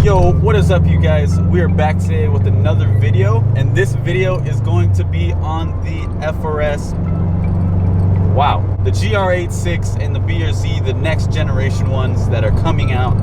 Yo, what is up, you guys? We are back today with another video, and this video is going to be on the FRS. Wow, the GR86 and the BRZ, the next generation ones that are coming out.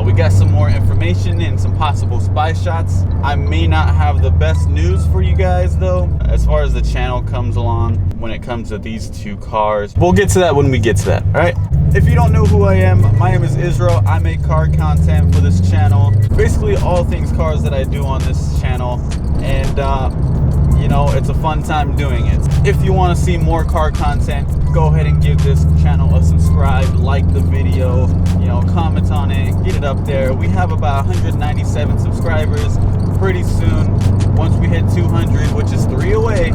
We got some more information and some possible spy shots. I may not have the best news for you guys though, as far as the channel comes along when it comes to these two cars. We'll get to that when we get to that, all right? If you don't know who I am, my name is Israel. I make car content for this channel. Basically all things cars that I do on this channel, and you know, it's a fun time doing it. If you want to see more car content, go ahead and give this channel a subscribe, like the video, you know, comment on it, get it up there. We have about 197 subscribers. Pretty soon, once we hit 200, which is 3 away,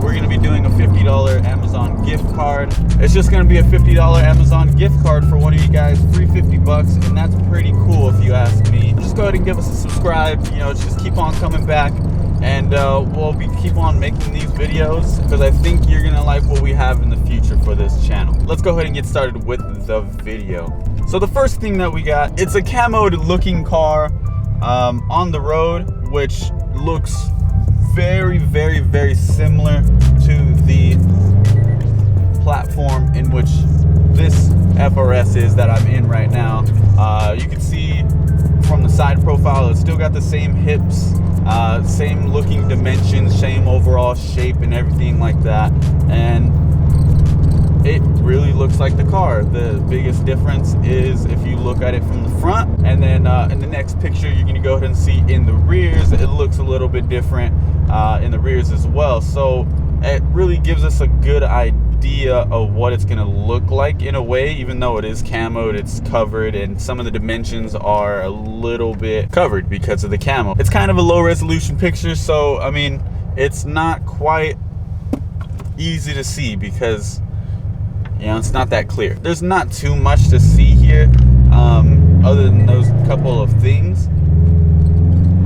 we're going to be doing a $50 Amazon gift card. It's just going to be a $50 Amazon gift card for one of you guys, free 50 bucks, and that's pretty cool if you ask me. Just go ahead and give us a subscribe, you know, just keep on coming back, and we'll keep on making these videos because I think you're going to like what we have in the future for this channel. Let's go ahead and get started with the video. So the first thing that we got, it's a camoed looking car on the road, which looks very, very, very similar to the platform in which this FRS is that I'm in right now. You can see from the side profile, it's still got the same hips, same looking dimensions, same overall shape and everything like that, and it really looks like the car. The biggest difference is if you look at it from the front, and then in the next picture you're going to go ahead and see in the rears, it looks a little bit different in the rears as well. So it really gives us a good idea of what it's going to look like in a way. Even though it is camoed, it's covered, and some of the dimensions are a little bit covered because of the camo. It's kind of a low resolution picture, so I mean, it's not quite easy to see because, you know, it's not that clear. There's not too much to see here other than those couple of things.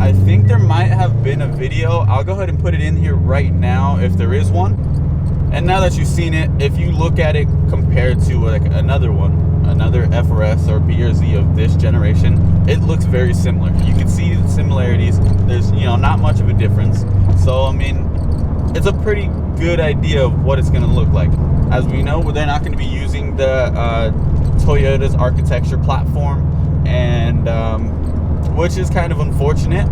I think there might have been a video. I'll go ahead and put it in here right now if there is one. And now that you've seen it, if you look at it compared to like another one, another FRS or BRZ of this generation, it looks very similar. You can see the similarities. There's, you know, not much of a difference. So I mean, it's a pretty good idea of what it's going to look like. As we know, they're not going to be using the Toyota's architecture platform, and which is kind of unfortunate,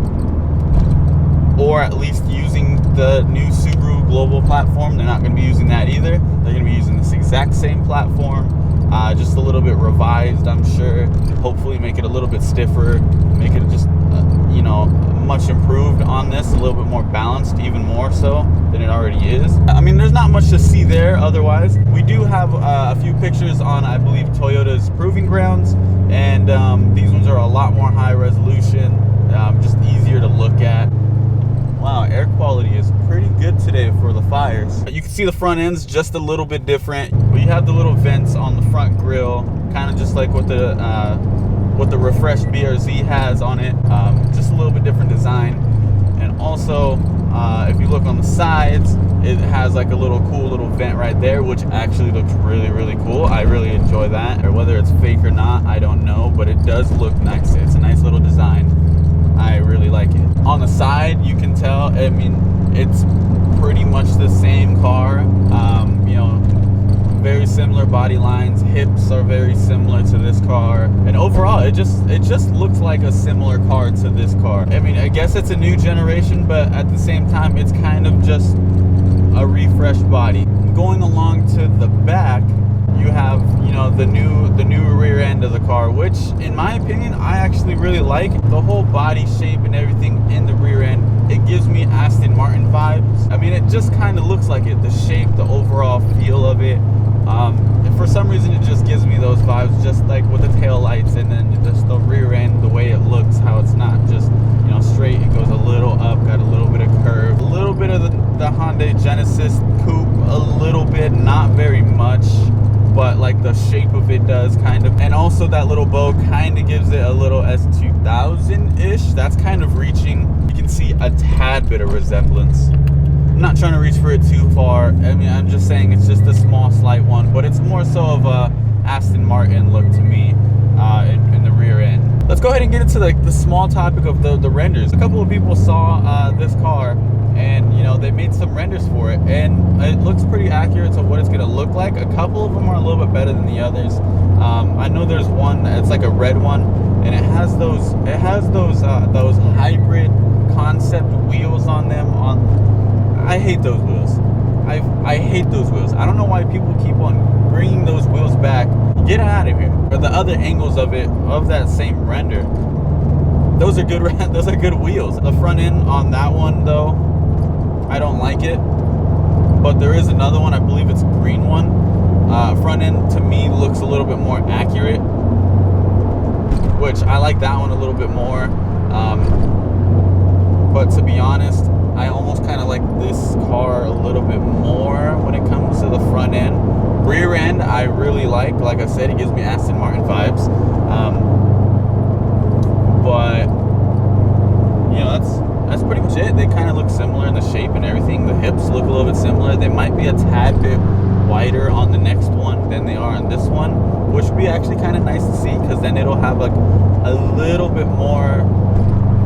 or at least using the new Subaru Global platform. They're not going to be using that either. They're going to be using this exact same platform, just a little bit revised, I'm sure. Hopefully make it a little bit stiffer, make it just you know, much improved on this, a little bit more balanced, even more so than it already is. I mean, there's not much to see there otherwise. We do have a few pictures on, I believe, Toyota's proving grounds, and these ones are a lot more high resolution, just easier to look at. Wow, air quality is pretty good today for the fires. You can see the front end's just a little bit different, but you have the little vents on the front grille, kind of just like what the refreshed BRZ has on it, just a little bit different design. And also, if you look on the sides, it has like a little cool little vent right there, which actually looks really, really cool. I really enjoy that. Or whether it's fake or not, I don't know, but it does look nice. It's a nice little design. I really like it. On the side, you can tell, I mean, it's pretty much the same car. You know, very similar body lines, hips are very similar to this car, and overall it just looks like a similar car to this car. I mean, I guess it's a new generation, but at the same time it's kind of just a refreshed body. Going along to the back, you have, you know, the new rear end of the car, which in my opinion I actually really like. The whole body shape and everything in the rear end, it gives me Aston Martin vibes. I mean, it just kind of looks like it. The shape, the overall feel of it, and for some reason it just gives me those vibes, just like with the tail lights, and then just the rear end, the way it looks, how it's not just, you know, straight. It goes a little up, got a little bit of curve, a little bit of the Hyundai Genesis coupe, a little bit, not very much, but like the shape of it does kind of. And also that little bow kind of gives it a little S2000-ish. That's kind of reaching. You can see a tad bit of resemblance. I'm not trying to reach for it too far. I mean, I'm just saying it's just a small, slight one, but it's more so of a Aston Martin look to me in the rear end. let's go ahead and get into the small topic of the renders. A couple of people saw this car, and you know, they made some renders for it, and it looks pretty accurate to what it's going to look like. A couple of them are a little bit better than the others. I know there's one that's like a red one, and it has those hybrid concept wheels on them. I hate those wheels. I hate those wheels. I don't know why people keep on bringing those wheels back. Get out of here. Or the other angles of it, of that same render, those are good. Those are good wheels. The front end on that one though, I don't like it. But there is another one, I believe it's a green one. Front end to me looks a little bit more accurate, which I like that one a little bit more. But to be honest, I almost kind of like this car a little bit more when it comes to the front end. Rear end, I really like I said, it gives me Aston Martin vibes. But you know, that's pretty much it. They kind of look similar in the shape and everything. The hips look a little bit similar. They might be a tad bit wider on the next one than they are on this one, which would be actually kind of nice to see, because then it'll have like a little bit more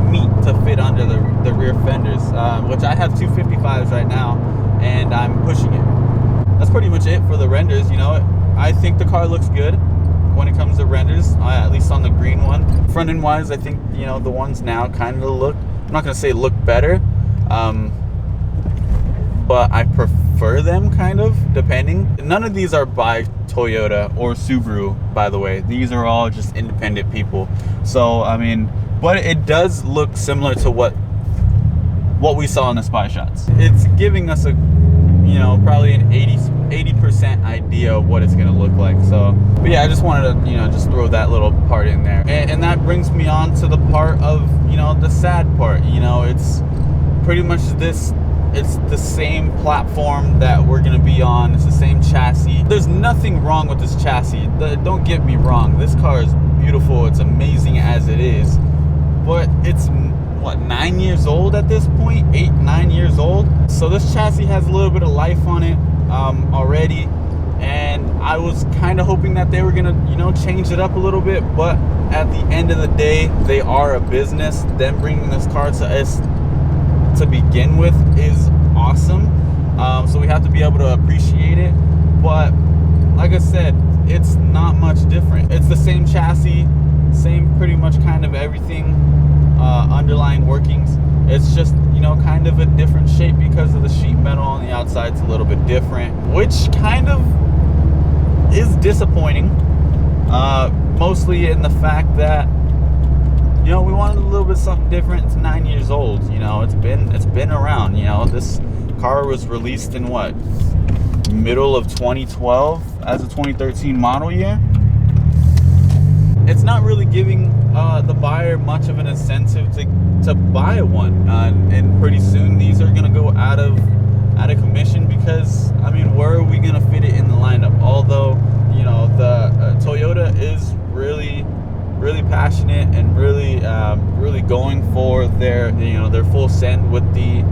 meat to fit under the rear fenders, which I have 255s right now, and I'm pushing it. That's pretty much it for the renders. You know, I think the car looks good when it comes to renders, at least on the green one. Front end wise, I think, you know, the ones now kind of look, I'm not gonna say look better, but I prefer them kind of, depending. None of these are by Toyota or Subaru, by the way. These are all just independent people. So I mean, but it does look similar to what we saw in the spy shots. It's giving us a, you know, probably an 80% idea of what it's gonna look like. So, but yeah, I just wanted to, you know, just throw that little part in there. And that brings me on to the part of, you know, the sad part. You know, it's pretty much this, it's the same platform that we're gonna be on. It's the same chassis. There's nothing wrong with this chassis. Don't get me wrong. This car is beautiful. It's amazing as it is. But it's, what, 9 years old at this point? 8-9 years old. So this chassis has a little bit of life on it already, and I was kind of hoping that they were gonna, you know, change it up a little bit. But at the end of the day, they are a business. Them bringing this car to us to begin with is awesome. So we have to be able to appreciate it. But like I said, it's not much different. It's the same chassis, same pretty much kind of everything, underlying workings. It's just, you know, kind of a different shape because of the sheet metal on the outside. It's a little bit different, which kind of is disappointing, mostly in the fact that, you know, we wanted a little bit something different. It's 9 years old. You know, it's been around. You know, this car was released in what, middle of 2012 as a 2013 model year. It's not really giving the buyer much of an incentive to buy one, and pretty soon these are gonna go out of commission, because I mean, where are we gonna fit it in the lineup? Although, you know, the Toyota is really passionate and really going for their, you know, their full send with the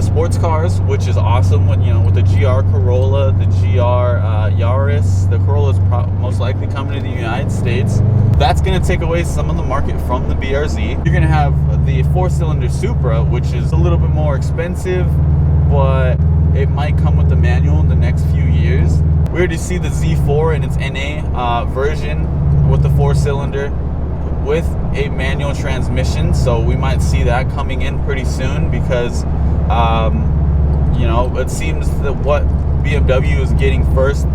sports cars, which is awesome. When, you know, with the GR Corolla, the GR Yaris, the Corolla is most likely coming to the United States. That's going to take away some of the market from the BRZ. You're going to have the 4-cylinder Supra, which is a little bit more expensive, but it might come with the manual in the next few years. We already see the Z4 in its NA version with the 4-cylinder with a manual transmission, so we might see that coming in pretty soon, because you know, it seems that what BMW is getting first,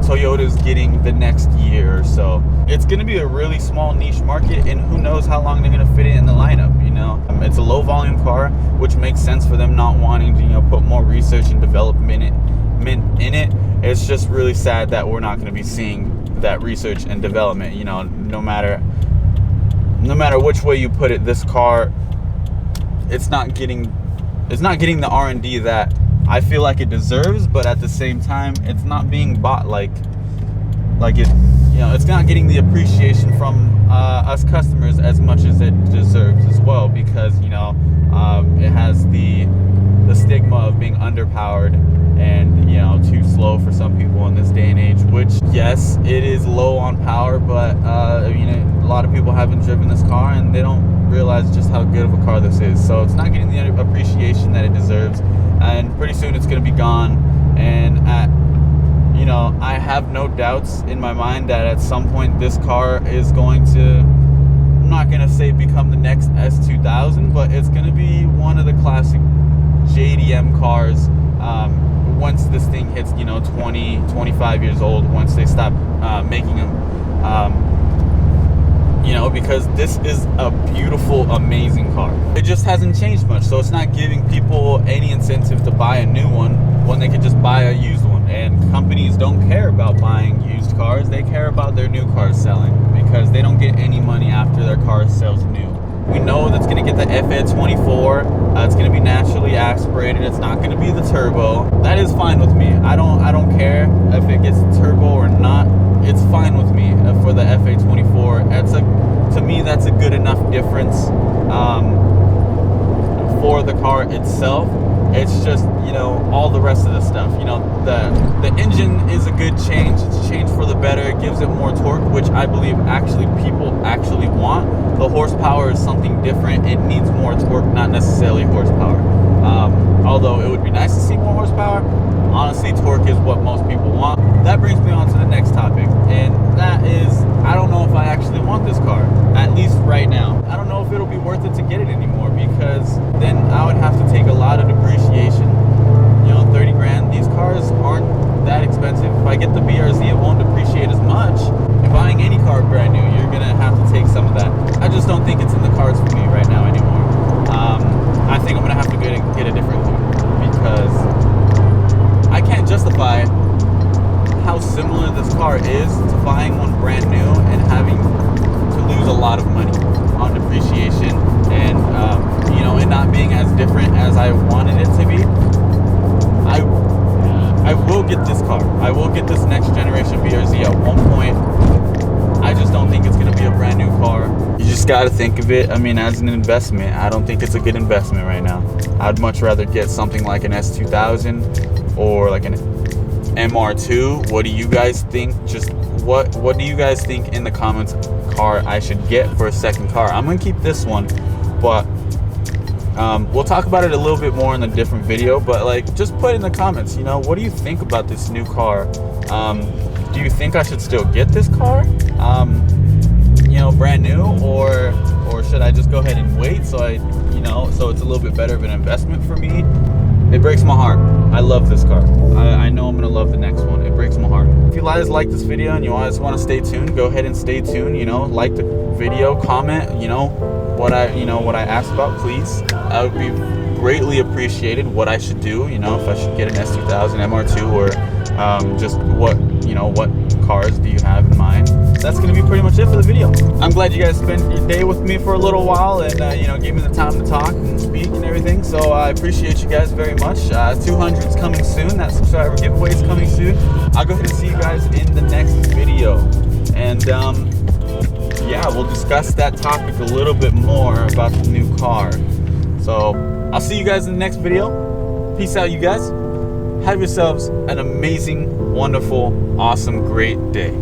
Toyota is getting the next year or so. It's going to be a really small niche market, and who knows how long they're going to fit it in the lineup. You know, it's a low volume car, which makes sense for them not wanting to, you know, put more research and development in it. It's just really sad that we're not going to be seeing that research and development. You know, no matter which way you put it, this car, it's not getting the R&D that I feel like it deserves, but at the same time, it's not being bought like it, you know, it's not getting the appreciation from us customers as much as it deserves as well, because, you know, it has the stigma stigma of being underpowered and, you know, too slow for some people in this day and age, which, yes, it is low on power, but you know, a lot of people haven't driven this car and they don't realize just how good of a car this is. So it's not getting the appreciation that it deserves, and pretty soon it's going to be gone. And you know, I have no doubts in my mind that at some point this car is going to, I'm not going to say become the next S2000, but it's going to be one of the classic JDM cars once this thing hits, you know, 20, 25 years old, once they stop making them. You know, because this is a beautiful, amazing car. It just hasn't changed much, so it's not giving people any incentive to buy a new one when they could just buy a used one. And companies don't care about buying used cars, they care about their new cars selling, because they don't get any money after their car sells new. We know that's going to get the FA24. It's going to be naturally aspirated. It's not going to be the turbo. That is fine with me. I don't care if it gets the turbo or not. It's fine with me for the FA24. To me, that's a good enough difference for the car itself. It's just, you know, all the rest of the stuff. You know, the engine is a good change. It's a change for the better. It gives it more torque, which I believe actually people actually want. The horsepower is something different. It needs more torque, not necessarily horsepower. Although it would be nice to see more horsepower, honestly, torque is what most people want. That brings me on to the next topic, and that is, I don't know if I actually want this car, at least right now. I don't know if it'll be worth it to get it anymore, because then I would have to take a lot of depreciation. You know, 30 grand, these cars aren't that expensive. If I get the BRZ, it won't depreciate as much. If buying any car brand new, you're gonna have to take some of that. I just don't think it's in the cards for me right now anymore. I think I'm gonna have to get a different car, because I can't justify how similar this car is to buying one brand new and having to lose a lot of money on depreciation, and you know, it not being as different as I wanted it to be. I will get this car. I will get this next generation BRZ at one point. I just don't think it's going to be a brand new car. You just got to think of it, I mean, as an investment. I don't think it's a good investment right now. I'd much rather get something like an S2000 or like an MR2. What do you guys think? Just what do you guys think in the comments car I should get for a second car? I'm going to keep this one, but we'll talk about it a little bit more in a different video. But like, just put in the comments, you know, what do you think about this new car? Do you think I should still get this car, you know, brand new, or should I just go ahead and wait so so it's a little bit better of an investment for me? It breaks my heart. I love this car. I know I'm gonna love the next one. It breaks my heart. If you guys like this video and you guys want to stay tuned, go ahead and stay tuned. You know, like the video, comment. You know what I asked about, please. I would be greatly appreciated. What I should do. You know, if I should get an S2000 MR2 or just what cars do you have in mind? That's gonna be pretty much it for the video. I'm glad you guys spent your day with me for a little while and gave me the time to talk and speak and everything. So I appreciate you guys very much. 200's coming soon. That subscriber giveaway is coming soon. I'll go ahead and see you guys in the next video, and yeah, we'll discuss that topic a little bit more about the new car. So I'll see you guys in the next video. Peace out, you guys. Have yourselves an amazing, wonderful, awesome, great day.